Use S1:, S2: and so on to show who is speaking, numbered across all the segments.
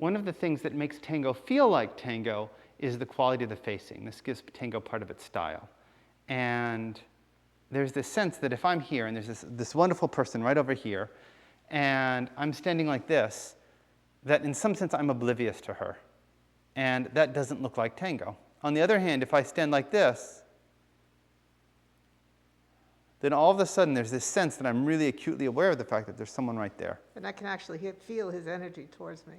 S1: one of the things that makes tango feel like tango is the quality of the facing. This gives tango part of its style. And there's this sense that if I'm here, and there's this wonderful person right over here, and I'm standing like this, that in some sense I'm oblivious to her. And that doesn't look like tango. On the other hand, if I stand like this, then all of a sudden there's this sense that I'm really acutely aware of the fact that there's someone right there.
S2: And I can actually feel his energy towards me.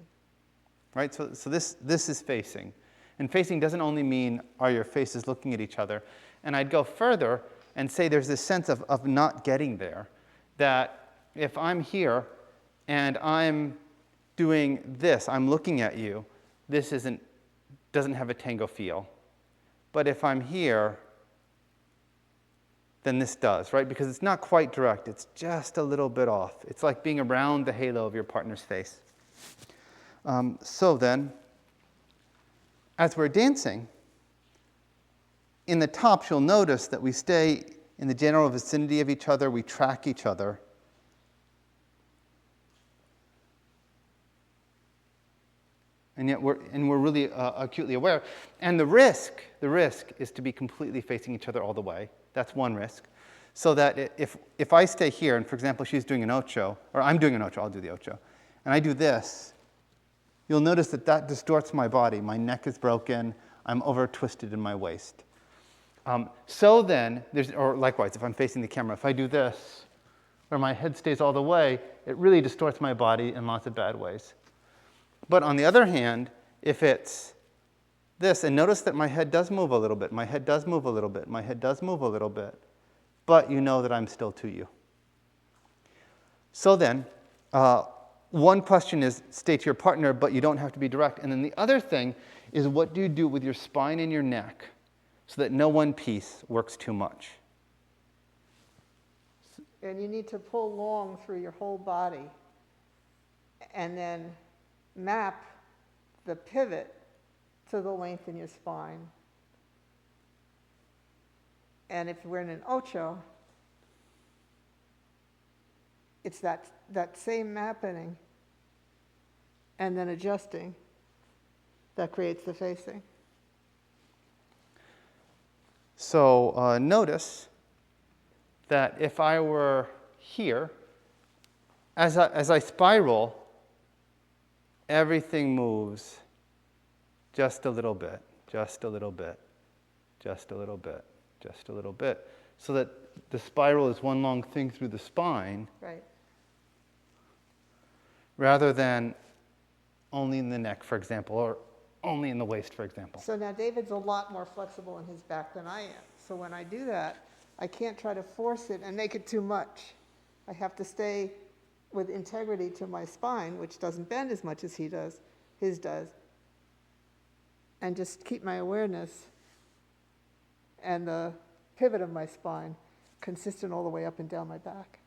S1: Right? So this is facing. And facing doesn't only mean are your faces looking at each other. And I'd go further and say there's this sense of not getting there. That if I'm here and I'm doing this, I'm looking at you, this doesn't have a tango feel. But if I'm here, then this does, right? Because it's not quite direct. It's just a little bit off. It's like being around the halo of your partner's face. So then, as we're dancing, in the tops, you'll notice that we stay in the general vicinity of each other. We track each other. And yet we're really acutely aware. And the risk is to be completely facing each other all the way. That's one risk. So that if I stay here, and for example, she's doing an ocho, or I'm doing an ocho, I'll do the ocho, and I do this, you'll notice that distorts my body. My neck is broken. I'm over-twisted in my waist. So then, or likewise, if I'm facing the camera, if I do this, where my head stays all the way, it really distorts my body in lots of bad ways. But on the other hand, if it's this, and notice that my head does move a little bit, my head does move a little bit, my head does move a little bit, but you know that I'm still to you. So then, one question is stay to your partner, but you don't have to be direct. And then the other thing is what do you do with your spine and your neck so that no one piece works too much?
S2: And you need to pull long through your whole body and then map the pivot to the length in your spine. And if we're in an ocho, it's that same mapping and then adjusting that creates the facing.
S1: So notice that if I were here, as I spiral, everything moves just a little bit, just a little bit, just a little bit, just a little bit, so that the spiral is one long thing through the spine,
S2: right,
S1: rather than only in the neck, for example, or only in the waist, for example.
S2: So now David's a lot more flexible in his back than I am. So when I do that, I can't try to force it and make it too much. I have to stay with integrity to my spine, which doesn't bend as much as his does, and just keep my awareness and the pivot of my spine consistent all the way up and down my back.